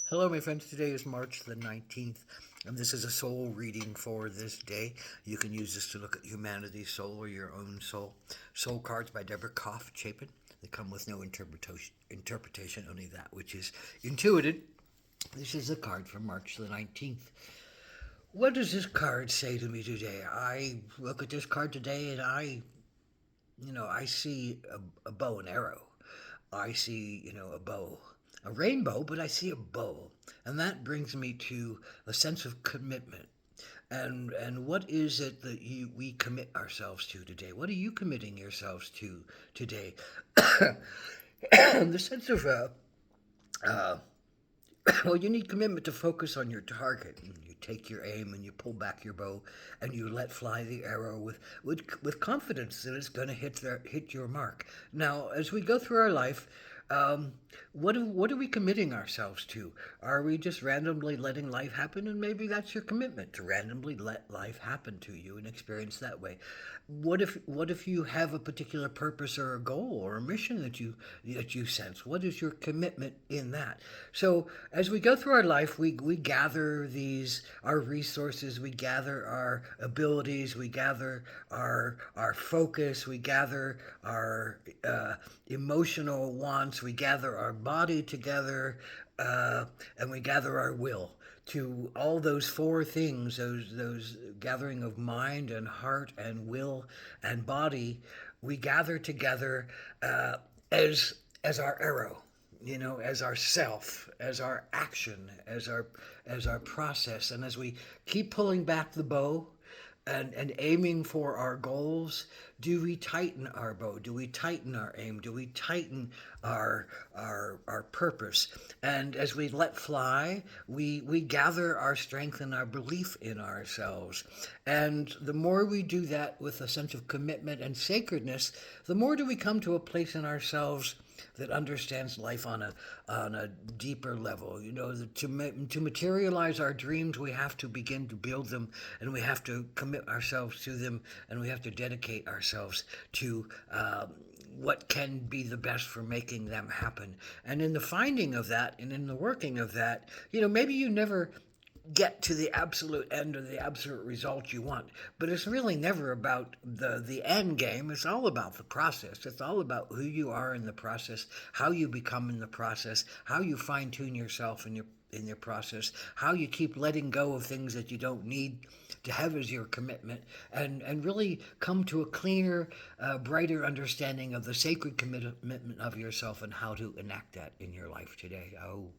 Hello, my friends. Today is March the 19th, and this is a soul reading for this day. You can use this to look at humanity's soul or your own soul. Soul cards by Deborah Koff Chapin. They come with no interpretation, only that which is intuited. This is a card for March the 19th. What does this card say to me today? I look at this card today and I see a bow and arrow. I see, a bow, a rainbow, but I see a bow. And that brings me to a sense of commitment. And what is it that we commit ourselves to today? What are you committing yourselves to today? The sense of uh, well, you need commitment to focus on your target. You take your aim and you pull back your bow and you let fly the arrow with confidence that it's going to hit your mark. Now, as we go through our life, um, what are we committing ourselves to? Are we just randomly letting life happen? And maybe that's your commitment, to randomly let life happen to you and experience that way. What if you have a particular purpose or a goal or a mission that you sense? What is your commitment in that? So as we go through our life, we gather our resources, we gather our abilities, we gather our focus, we gather our emotional wants, we gather our body together, and we gather our will. To all those four things, those gathering of mind and heart and will and body, we gather together as our arrow, as our self, as our action, as our process. And as we keep pulling back the bow and aiming for our goals, do we tighten our bow? Do we tighten our aim? Do we tighten our purpose? And as we let fly, we gather our strength and our belief in ourselves. And the more we do that with a sense of commitment and sacredness, the more do we come to a place in ourselves that understands life on a deeper level. To materialize our dreams, we have to begin to build them, and we have to commit ourselves to them, and we have to dedicate ourselves to what can be the best for making them happen. And in the finding of that, and in the working of that, maybe you never get to the absolute end or the absolute result you want. But it's really never about the end game. It's all about the process. It's all about who you are in the process, how you become in the process, how you fine tune yourself in your process, how you keep letting go of things that you don't need to have as your commitment, and really come to a cleaner, brighter understanding of the sacred commitment of yourself and how to enact that in your life today. Oh.